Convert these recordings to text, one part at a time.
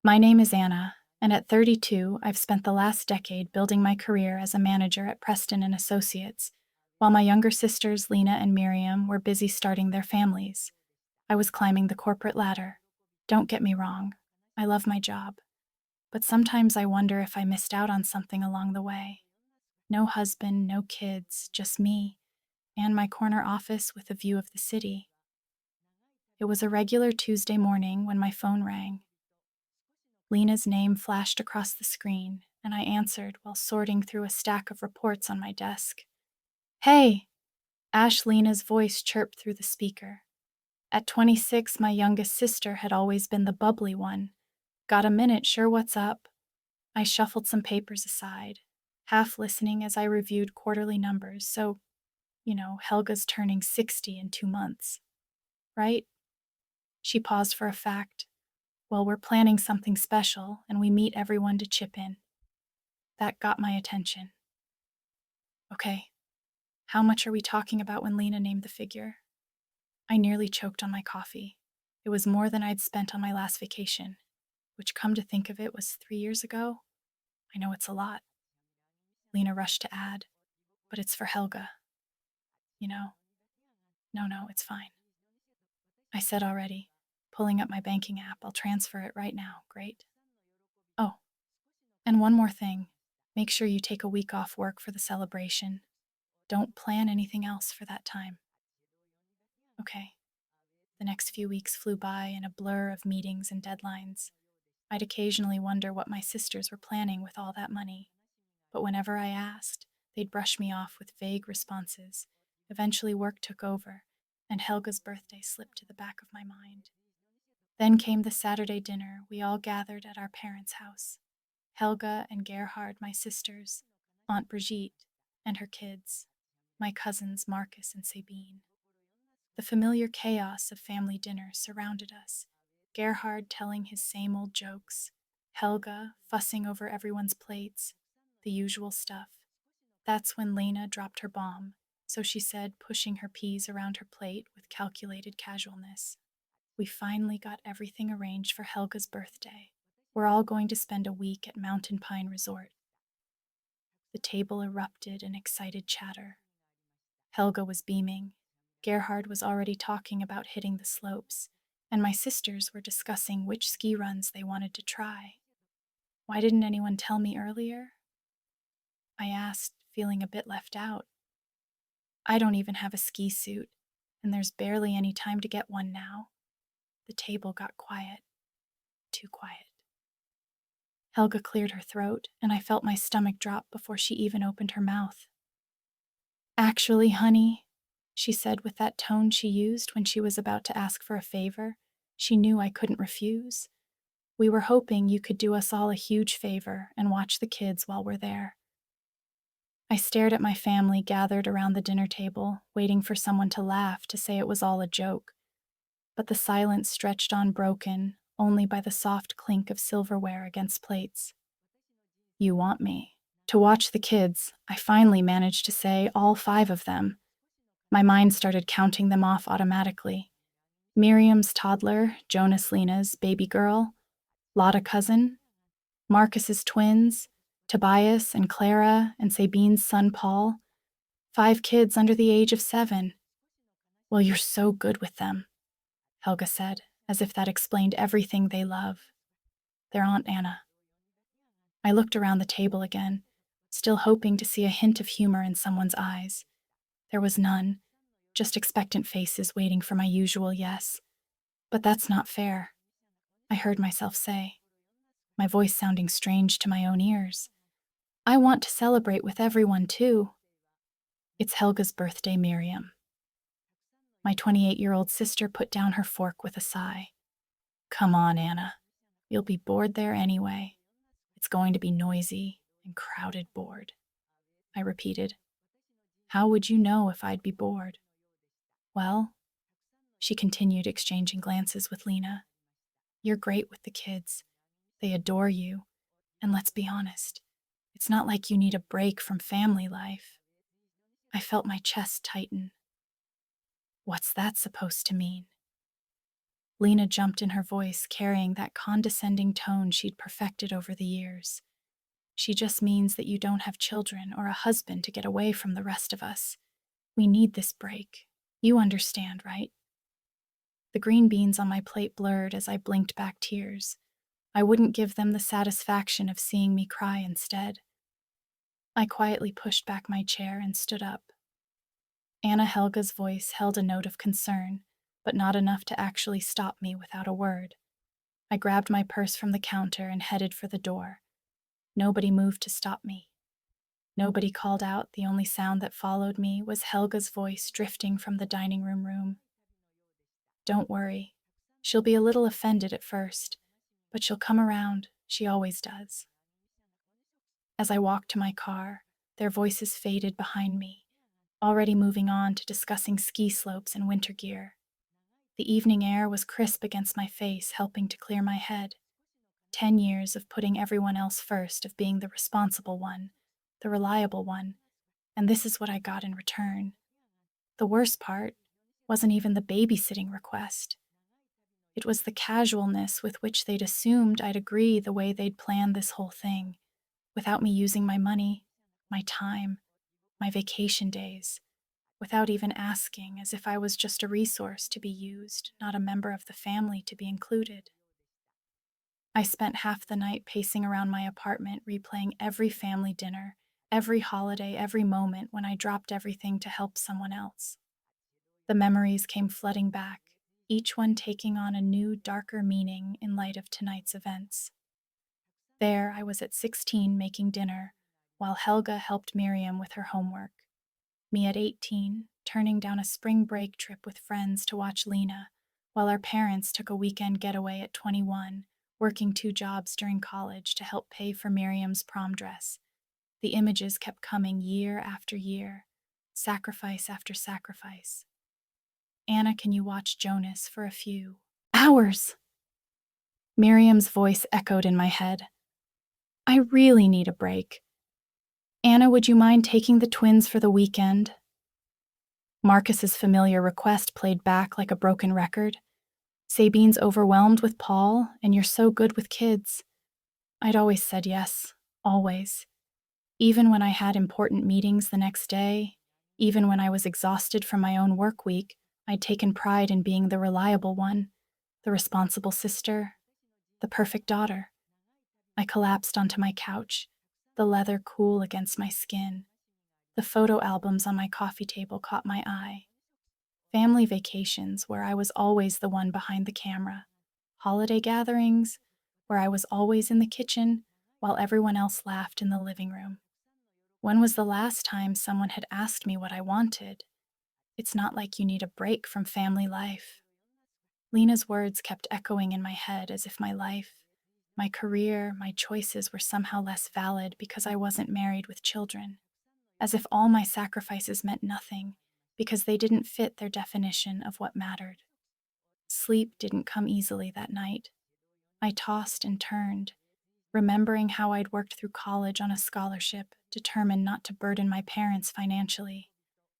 My name is Anna, and at 32, I've spent the last decade building my career as a manager at Preston and Associates, while my younger sisters, Lena and Miriam, were busy starting their families. I was climbing the corporate ladder. Don't get me wrong, I love my job, but sometimes I wonder if I missed out on something along the way. No husband, no kids, just me, and my corner office with a view of the city. It was a regular Tuesday morning when my phone rang. Lena's name flashed across the screen, and I answered while sorting through a stack of reports on my desk. Hey! Ash Lena's voice chirped through the speaker. At 26, my youngest sister had always been the bubbly one. Got a minute, sure, what's up? I shuffled some papers aside, half listening as I reviewed quarterly numbers, so, Helga's turning 60 in 2 months. Right? She paused for a fact. Well, we're planning something special, and we meet everyone to chip in. That got my attention. Okay, how much are we talking about when Lena named the figure? I nearly choked on my coffee. It was more than I'd spent on my last vacation, which, come to think of it, was 3 years ago. I know it's a lot. Lena rushed to add, but it's for Helga. You know, no, it's fine. I said already, pulling up my banking app. I'll transfer it right now. Great. Oh, and one more thing. Make sure you take a week off work for the celebration. Don't plan anything else for that time. Okay. The next few weeks flew by in a blur of meetings and deadlines. I'd occasionally wonder what my sisters were planning with all that money, but whenever I asked, they'd brush me off with vague responses. Eventually, work took over, and Helga's birthday slipped to the back of my mind. Then came the Saturday dinner. We all gathered at our parents' house. Helga and Gerhard, my sisters, Aunt Brigitte, and her kids, my cousins Marcus and Sabine. The familiar chaos of family dinner surrounded us, Gerhard telling his same old jokes, Helga fussing over everyone's plates, the usual stuff. That's when Lena dropped her bomb, so she said, pushing her peas around her plate with calculated casualness. We finally got everything arranged for Helga's birthday. We're all going to spend a week at Mountain Pine Resort. The table erupted in excited chatter. Helga was beaming. Gerhard was already talking about hitting the slopes, and my sisters were discussing which ski runs they wanted to try. Why didn't anyone tell me earlier? I asked, feeling a bit left out. I don't even have a ski suit, and there's barely any time to get one now. The table got quiet. Too quiet. Helga cleared her throat, and I felt my stomach drop before she even opened her mouth. Actually, honey, she said with that tone she used when she was about to ask for a favor. She knew I couldn't refuse. We were hoping you could do us all a huge favor and watch the kids while we're there. I stared at my family gathered around the dinner table, waiting for someone to laugh to say it was all a joke. But the silence stretched on, broken only by the soft clink of silverware against plates. You want me to watch the kids. I finally managed to say all 5 of them. My mind started counting them off automatically. Miriam's toddler, Jonas Lena's baby girl, Lotta cousin, Marcus's twins, Tobias and Clara and Sabine's son Paul. 5 kids under the age of 7. Well, you're so good with them, Helga said, as if that explained everything they love. Their Aunt Anna. I looked around the table again, still hoping to see a hint of humor in someone's eyes. There was none, just expectant faces waiting for my usual yes. But that's not fair, I heard myself say, my voice sounding strange to my own ears. I want to celebrate with everyone, too. It's Helga's birthday, Miriam. My 28-year-old sister put down her fork with a sigh. Come on, Anna. You'll be bored there anyway. It's going to be noisy and crowded bored. I repeated. How would you know if I'd be bored? Well, she continued, exchanging glances with Lena. You're great with the kids. They adore you. And let's be honest, it's not like you need a break from family life. I felt my chest tighten. What's that supposed to mean? Lena jumped in her voice, carrying that condescending tone she'd perfected over the years. She just means that you don't have children or a husband to get away from the rest of us. We need this break. You understand, right? The green beans on my plate blurred as I blinked back tears. I wouldn't give them the satisfaction of seeing me cry instead. I quietly pushed back my chair and stood up. Anna Helga's voice held a note of concern, but not enough to actually stop me without a word. I grabbed my purse from the counter and headed for the door. Nobody moved to stop me. Nobody called out. The only sound that followed me was Helga's voice drifting from the dining room. Don't worry. She'll be a little offended at first, but she'll come around. She always does. As I walked to my car, their voices faded behind me, already moving on to discussing ski slopes and winter gear. The evening air was crisp against my face, helping to clear my head. 10 years of putting everyone else first, of being the responsible one, the reliable one, and this is what I got in return. The worst part wasn't even the babysitting request. It was the casualness with which they'd assumed I'd agree, the way they'd planned this whole thing, without me using my money, my time, my vacation days, without even asking, as if I was just a resource to be used, not a member of the family to be included. I spent half the night pacing around my apartment, replaying every family dinner, every holiday, every moment when I dropped everything to help someone else. The memories came flooding back, each one taking on a new, darker meaning in light of tonight's events. There, I was at 16 making dinner, while Helga helped Miriam with her homework. Me at 18, turning down a spring break trip with friends to watch Lena, while our parents took a weekend getaway at 21, working 2 jobs during college to help pay for Miriam's prom dress. The images kept coming year after year, sacrifice after sacrifice. Anna, can you watch Jonas for a few hours? Miriam's voice echoed in my head. I really need a break. Anna, would you mind taking the twins for the weekend? Marcus's familiar request played back like a broken record. Sabine's overwhelmed with Paul, and you're so good with kids. I'd always said yes, always. Even when I had important meetings the next day, even when I was exhausted from my own work week, I'd taken pride in being the reliable one, the responsible sister, the perfect daughter. I collapsed onto my couch, the leather cool against my skin. The photo albums on my coffee table caught my eye. Family vacations where I was always the one behind the camera. Holiday gatherings where I was always in the kitchen while everyone else laughed in the living room. When was the last time someone had asked me what I wanted? It's not like you need a break from family life. Lena's words kept echoing in my head, as if my life, my career, my choices were somehow less valid because I wasn't married with children. As if all my sacrifices meant nothing because they didn't fit their definition of what mattered. Sleep didn't come easily that night. I tossed and turned, remembering how I'd worked through college on a scholarship, determined not to burden my parents financially,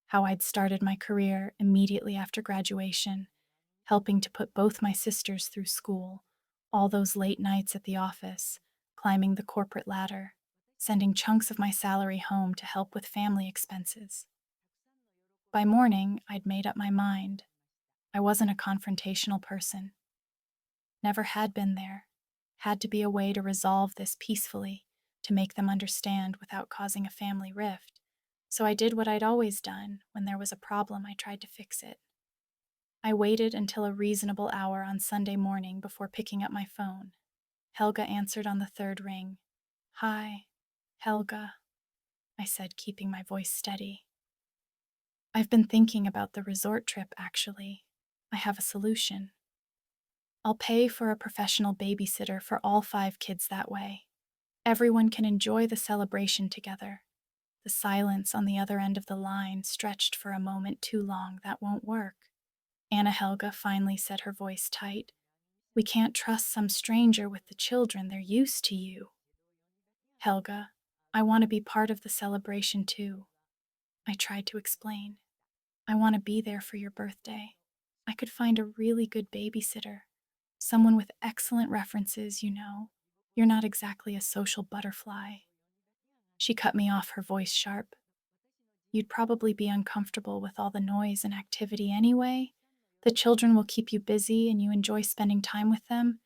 how I'd started my career immediately after graduation, helping to put both my sisters through school, all those late nights at the office, climbing the corporate ladder, sending chunks of my salary home to help with family expenses. By morning, I'd made up my mind. I wasn't a confrontational person. Never had been there. Had to be a way to resolve this peacefully, to make them understand without causing a family rift. So I did what I'd always done. When there was a problem, I tried to fix it. I waited until a reasonable hour on Sunday morning before picking up my phone. Helga answered on the third ring. Hi, Helga, I said, keeping my voice steady. I've been thinking about the resort trip, actually. I have a solution. I'll pay for a professional babysitter for all 5 kids that way. Everyone can enjoy the celebration together. The silence on the other end of the line stretched for a moment too long. That won't work. Anna Helga finally said, her voice tight. We can't trust some stranger with the children. They're used to you. Helga, I want to be part of the celebration too. I tried to explain. I want to be there for your birthday. I could find a really good babysitter. Someone with excellent references, you know. You're not exactly a social butterfly. She cut me off, her voice sharp. You'd probably be uncomfortable with all the noise and activity anyway. The children will keep you busy and you enjoy spending time with them.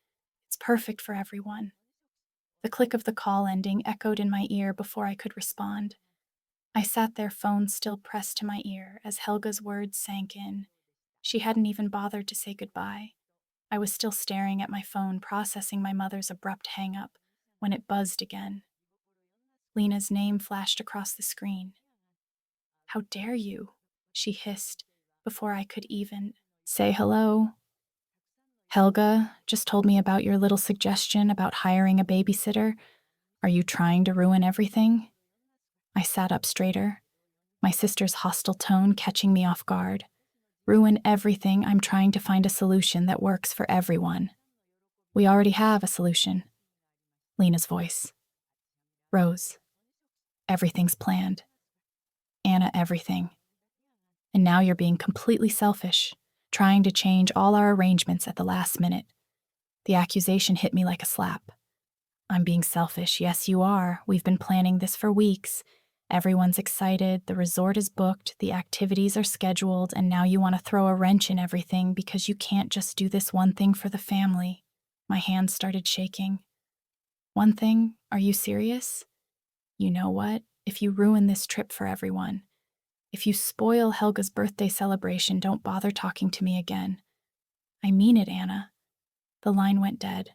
It's perfect for everyone. The click of the call ending echoed in my ear before I could respond. I sat there, phone still pressed to my ear, as Helga's words sank in. She hadn't even bothered to say goodbye. I was still staring at my phone, processing my mother's abrupt hang-up, when it buzzed again. Lena's name flashed across the screen. How dare you? She hissed, before I could even say hello. Helga just told me about your little suggestion about hiring a babysitter. Are you trying to ruin everything? I sat up straighter, my sister's hostile tone catching me off guard. Ruin everything? I'm trying to find a solution that works for everyone. We already have a solution. Lena's voice. Rose. Everything's planned. Anna, everything. And now you're being completely selfish, trying to change all our arrangements at the last minute. The accusation hit me like a slap. I'm being selfish. Yes, you are. We've been planning this for weeks. Everyone's excited, the resort is booked, the activities are scheduled, and now you want to throw a wrench in everything because you can't just do this one thing for the family. My hands started shaking. One thing? Are you serious? You know what? If you ruin this trip for everyone, if you spoil Helga's birthday celebration, don't bother talking to me again. I mean it, Anna. The line went dead.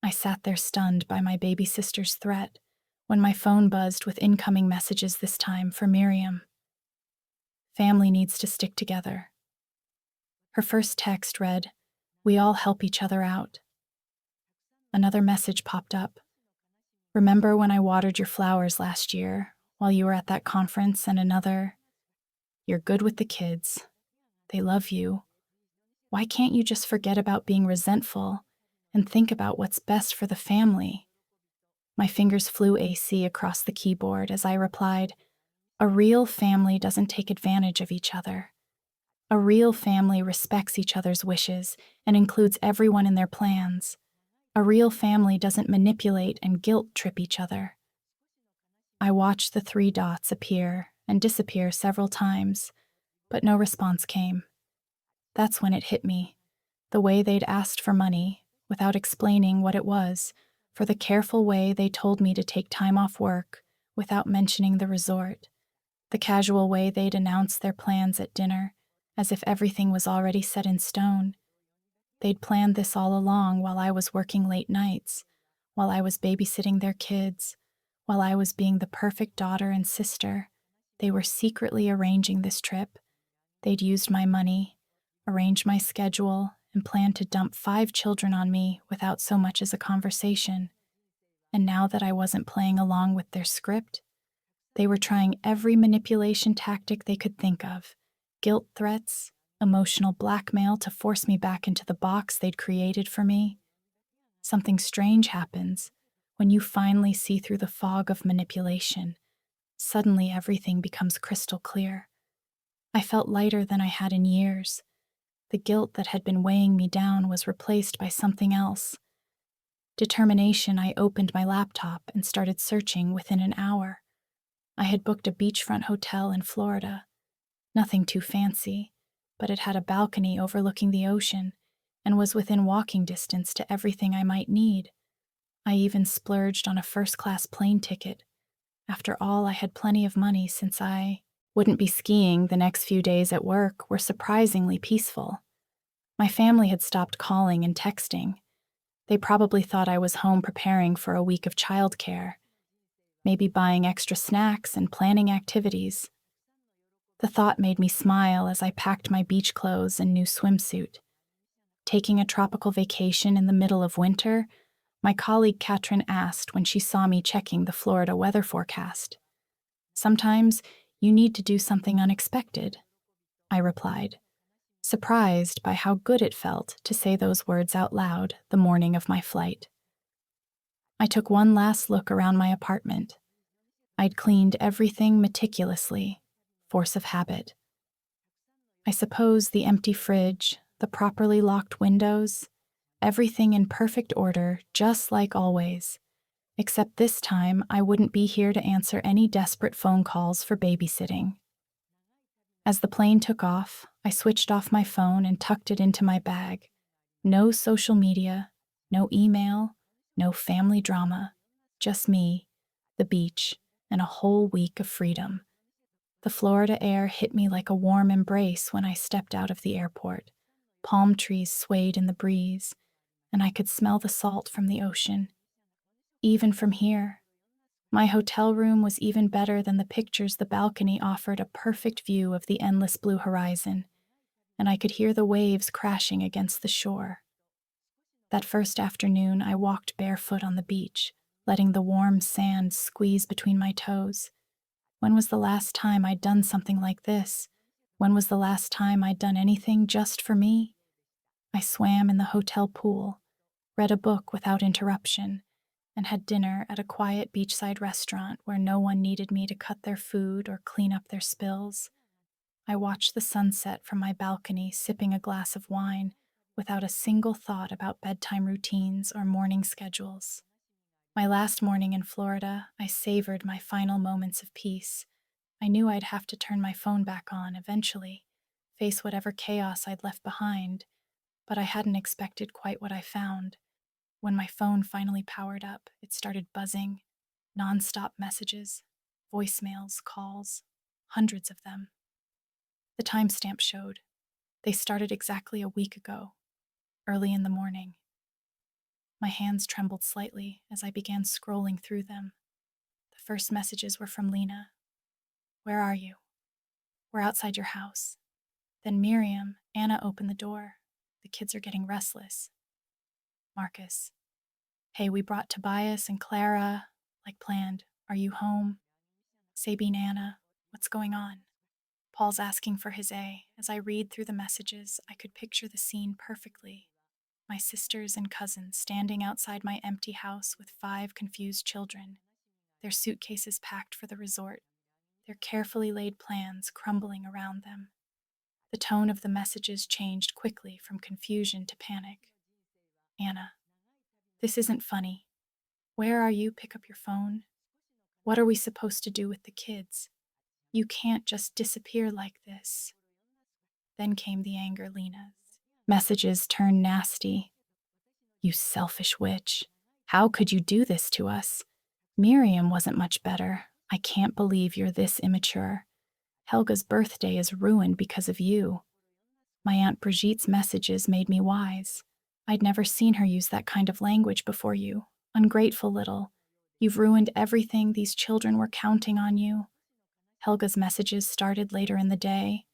I sat there stunned by my baby sister's threat, when my phone buzzed with incoming messages, this time for Miriam. Family needs to stick together. Her first text read, "We all help each other out." Another message popped up. "Remember when I watered your flowers last year while you were at that conference?" And another, "You're good with the kids. They love you. Why can't you just forget about being resentful and think about what's best for the family?" My fingers flew AC across the keyboard as I replied, "A real family doesn't take advantage of each other. A real family respects each other's wishes and includes everyone in their plans. A real family doesn't manipulate and guilt trip each other." I watched the 3 dots appear and disappear several times, but no response came. That's when it hit me. The way they'd asked for money, without explaining what it was, for the careful way they told me to take time off work without mentioning the resort, the casual way they'd announced their plans at dinner, as if everything was already set in stone. They'd planned this all along while I was working late nights, while I was babysitting their kids, while I was being the perfect daughter and sister. They were secretly arranging this trip. They'd used my money, arranged my schedule, and planned to dump 5 children on me without so much as a conversation. And now that I wasn't playing along with their script, they were trying every manipulation tactic they could think of. Guilt threats, emotional blackmail to force me back into the box they'd created for me. Something strange happens when you finally see through the fog of manipulation. Suddenly everything becomes crystal clear. I felt lighter than I had in years. The guilt that had been weighing me down was replaced by something else. Determination. I opened my laptop and started searching within an hour. I had booked a beachfront hotel in Florida. Nothing too fancy, but it had a balcony overlooking the ocean and was within walking distance to everything I might need. I even splurged on a first-class plane ticket. After all, I had plenty of money since I wouldn't be skiing. The next few days at work were surprisingly peaceful. My family had stopped calling and texting. They probably thought I was home preparing for a week of childcare, maybe buying extra snacks and planning activities. The thought made me smile as I packed my beach clothes and new swimsuit. Taking a tropical vacation in the middle of winter? My colleague Katrin asked when she saw me checking the Florida weather forecast. "Sometimes you need to do something unexpected," I replied, surprised by how good it felt to say those words out loud the morning of my flight. I took one last look around my apartment. I'd cleaned everything meticulously, force of habit. I suppose the empty fridge, the properly locked windows, Everything in perfect order, just like always. Except this time, I wouldn't be here to answer any desperate phone calls for babysitting. As the plane took off, I switched off my phone and tucked it into my bag. No social media, no email, no family drama, just me, the beach, and a whole week of freedom. The Florida air hit me like a warm embrace when I stepped out of the airport. Palm trees swayed in the breeze, and I could smell the salt from the ocean. Even from here, my hotel room was even better than the pictures. The balcony offered a perfect view of the endless blue horizon, and I could hear the waves crashing against the shore. That first afternoon, I walked barefoot on the beach, letting the warm sand squeeze between my toes. When was the last time I'd done something like this? When was the last time I'd done anything just for me? I swam in the hotel pool, read a book without interruption, and had dinner at a quiet beachside restaurant where no one needed me to cut their food or clean up their spills. I watched the sunset from my balcony, sipping a glass of wine, without a single thought about bedtime routines or morning schedules. My last morning in Florida, I savored my final moments of peace. I knew I'd have to turn my phone back on eventually, face whatever chaos I'd left behind, but I hadn't expected quite what I found. When my phone finally powered up, it started buzzing, nonstop messages, voicemails, calls, hundreds of them. The timestamp showed. They started exactly a week ago, early in the morning. My hands trembled slightly as I began scrolling through them. The first messages were from Lena. "Where are you? We're outside your house." Then Miriam, "Anna opened the door. The kids are getting restless." Marcus, "Hey, we brought Tobias and Clara, like planned. Are you home?" Sabine, "Anna, what's going on?" Paul's asking for his A. As I read through the messages, I could picture the scene perfectly. My sisters and cousins standing outside my empty house with 5 confused children, their suitcases packed for the resort, their carefully laid plans crumbling around them. The tone of the messages changed quickly from confusion to panic. "Anna, this isn't funny. Where are you? Pick up your phone. What are we supposed to do with the kids? You can't just disappear like this." Then came the anger. Lena's messages turned nasty. "You selfish witch. How could you do this to us? Miriam wasn't much better. I can't believe you're this immature. Helga's birthday is ruined because of you." My Aunt Brigitte's messages made me wise. I'd never seen her use that kind of language before. "You ungrateful little. You've ruined everything. These children were counting on you." Helga's messages started later in the day.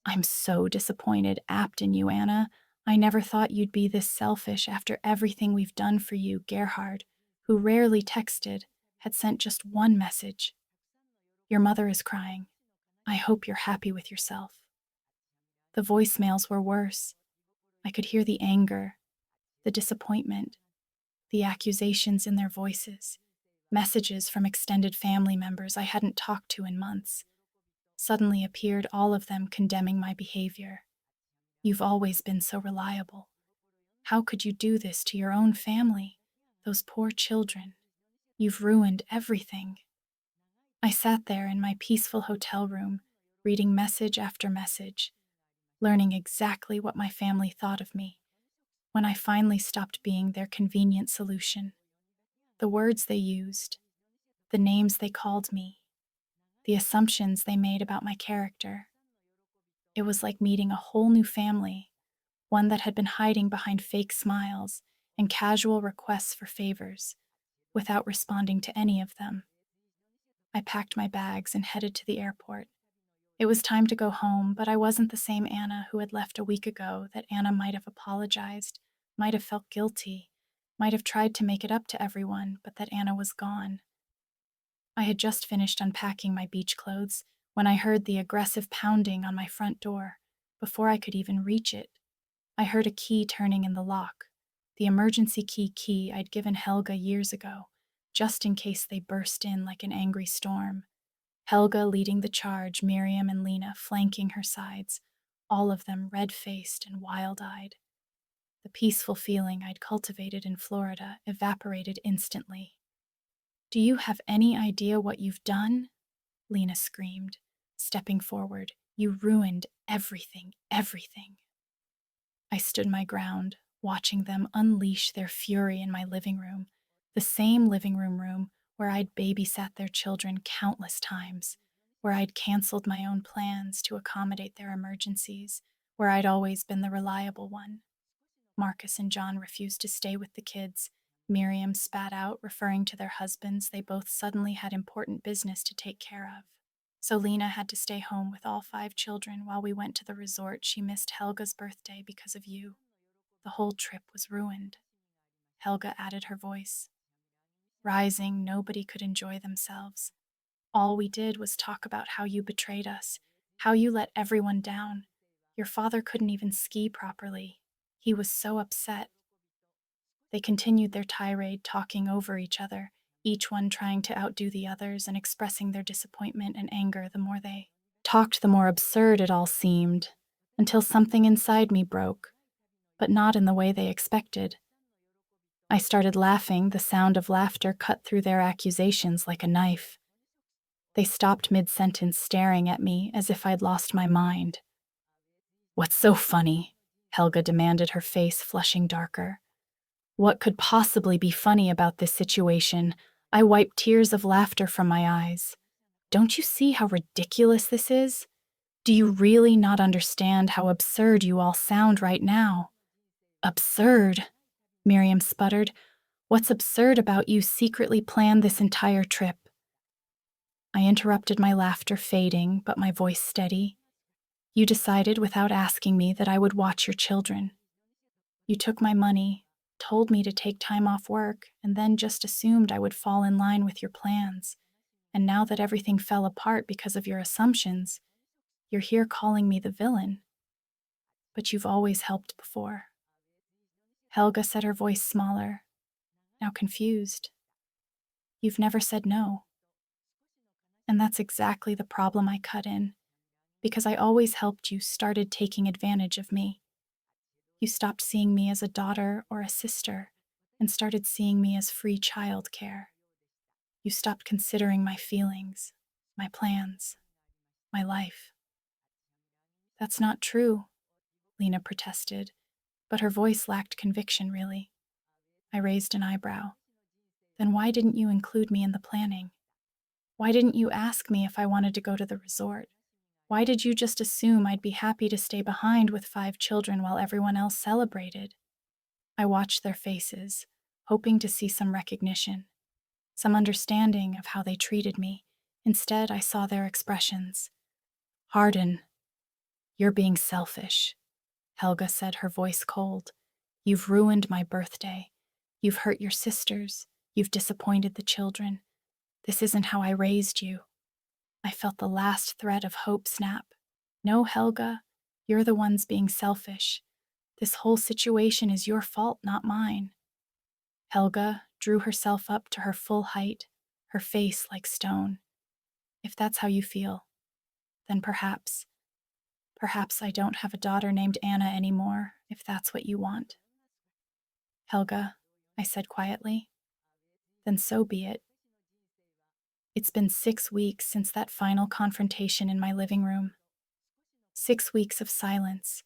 "I'm so disappointed, apt in you, Anna. I never thought you'd be this selfish after everything we've done for you." Gerhard, who rarely texted, had sent just one message. "Your mother is crying. I hope you're happy with yourself." The voicemails were worse. I could hear the anger, the disappointment, the accusations in their voices, messages from extended family members I hadn't talked to in months. Suddenly appeared, all of them condemning my behavior. "You've always been so reliable. How could you do this to your own family? Those poor children. You've ruined everything." I sat there in my peaceful hotel room, reading message after message, learning exactly what my family thought of me. When I finally stopped being their convenient solution, the words they used, the names they called me, the assumptions they made about my character, it was like meeting a whole new family, one that had been hiding behind fake smiles and casual requests for favors, without responding to any of them. I packed my bags and headed to the airport. It was time to go home, but I wasn't the same Anna who had left a week ago. That Anna might have apologized, might have felt guilty, might have tried to make it up to everyone, but that Anna was gone. I had just finished unpacking my beach clothes when I heard the aggressive pounding on my front door. Before I could even reach it, I heard a key turning in the lock, the emergency key I'd given Helga years ago, just in case they burst in like an angry storm. Helga leading the charge, Miriam and Lena flanking her sides, all of them red-faced and wild-eyed. The peaceful feeling I'd cultivated in Florida evaporated instantly. "Do you have any idea what you've done?" Lena screamed, stepping forward. "You ruined everything, everything." I stood my ground, watching them unleash their fury in my living room, the same living room where I'd babysat their children countless times, where I'd canceled my own plans to accommodate their emergencies, where I'd always been the reliable one. Marcus and John refused to stay with the kids. Miriam spat out, referring to their husbands. They both suddenly had important business to take care of. So Lena had to stay home with all 5 children while we went to the resort. She missed Helga's birthday because of you. The whole trip was ruined. Helga added her voice. Rising, nobody could enjoy themselves. All we did was talk about how you betrayed us, how you let everyone down. Your father couldn't even ski properly. He was so upset. They continued their tirade, talking over each other, each one trying to outdo the others and expressing their disappointment and anger. The more they talked, the more absurd it all seemed, until something inside me broke, but not in the way they expected. I started laughing. The sound of laughter cut through their accusations like a knife. They stopped mid-sentence, staring at me as if I'd lost my mind. "What's so funny?" Helga demanded, her face flushing darker. What could possibly be funny about this situation? I wiped tears of laughter from my eyes. "Don't you see how ridiculous this is? Do you really not understand how absurd you all sound right now?" "Absurd?" Miriam sputtered. "What's absurd about you secretly planned this entire trip?" I interrupted, my laughter fading, but my voice steady. "You decided without asking me that I would watch your children. You took my money, told me to take time off work, and then just assumed I would fall in line with your plans. And now that everything fell apart because of your assumptions, you're here calling me the villain. But you've always helped before." Helga said, her voice smaller, now confused. "You've never said no." And that's exactly the problem. I cut in. Because I always helped, you started taking advantage of me. You stopped seeing me as a daughter or a sister and started seeing me as free childcare. You stopped considering my feelings, my plans, my life. "That's not true," Lena protested, but her voice lacked conviction, really. I raised an eyebrow. "Then why didn't you include me in the planning? Why didn't you ask me if I wanted to go to the resort? Why did you just assume I'd be happy to stay behind with 5 children while everyone else celebrated?" I watched their faces, hoping to see some recognition, some understanding of how they treated me. Instead, I saw their expressions. "Harden, you're being selfish," Helga said, her voice cold. "You've ruined my birthday. You've hurt your sisters. You've disappointed the children. This isn't how I raised you." I felt the last thread of hope snap. "No, Helga, you're the ones being selfish. This whole situation is your fault, not mine." Helga drew herself up to her full height, her face like stone. "If that's how you feel, then perhaps I don't have a daughter named Anna anymore, if that's what you want." "Helga," I said quietly, "then so be it." It's been 6 weeks since that final confrontation in my living room. 6 weeks of silence,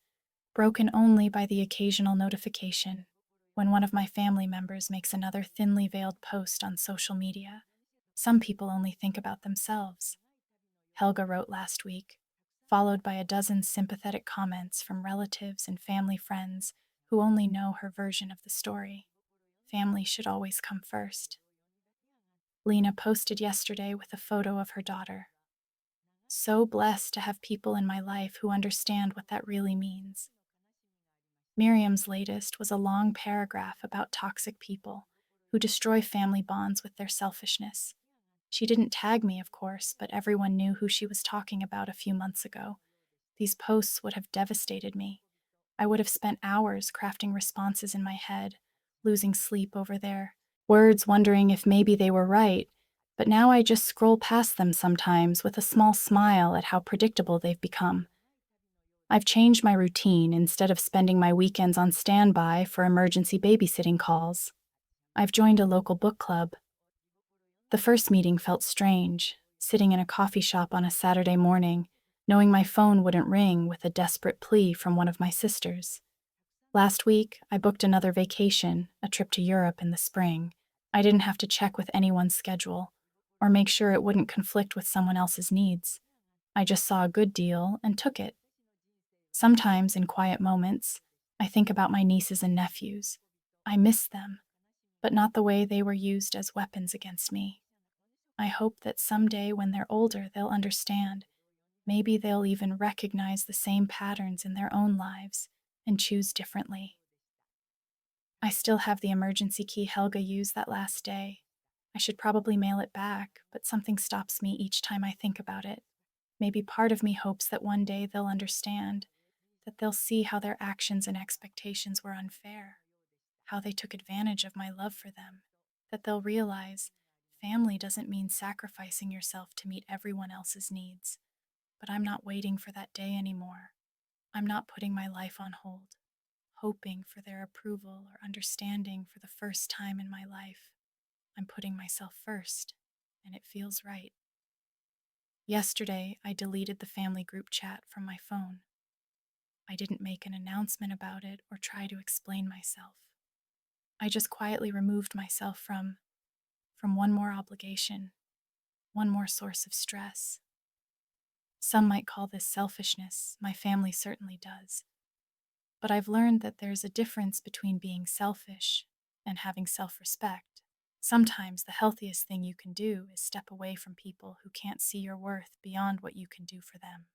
broken only by the occasional notification when one of my family members makes another thinly veiled post on social media. "Some people only think about themselves," Helga wrote last week, followed by a dozen sympathetic comments from relatives and family friends who only know her version of the story. Family should always come first. Lena posted yesterday with a photo of her daughter. "So blessed to have people in my life who understand what that really means." Miriam's latest was a long paragraph about toxic people who destroy family bonds with their selfishness. She didn't tag me, of course, but everyone knew who she was talking about a few months ago. These posts would have devastated me. I would have spent hours crafting responses in my head, losing sleep over their words, wondering if maybe they were right. But now I just scroll past them sometimes with a small smile at how predictable they've become. I've changed my routine. Instead of spending my weekends on standby for emergency babysitting calls, I've joined a local book club. The first meeting felt strange, sitting in a coffee shop on a Saturday morning, knowing my phone wouldn't ring with a desperate plea from one of my sisters. Last week, I booked another vacation, a trip to Europe in the spring. I didn't have to check with anyone's schedule or make sure it wouldn't conflict with someone else's needs. I just saw a good deal and took it. Sometimes, in quiet moments, I think about my nieces and nephews. I miss them, but not the way they were used as weapons against me. I hope that someday when they're older, they'll understand. Maybe they'll even recognize the same patterns in their own lives and choose differently. I still have the emergency key Helga used that last day. I should probably mail it back, but something stops me each time I think about it. Maybe part of me hopes that one day they'll understand, that they'll see how their actions and expectations were unfair, how they took advantage of my love for them, that they'll realize family doesn't mean sacrificing yourself to meet everyone else's needs. But I'm not waiting for that day anymore. I'm not putting my life on hold, hoping for their approval or understanding for the first time in my life. I'm putting myself first, and it feels right. Yesterday, I deleted the family group chat from my phone. I didn't make an announcement about it or try to explain myself. I just quietly removed myself from one more obligation, one more source of stress. Some might call this selfishness. My family certainly does. But I've learned that there's a difference between being selfish and having self-respect. Sometimes the healthiest thing you can do is step away from people who can't see your worth beyond what you can do for them.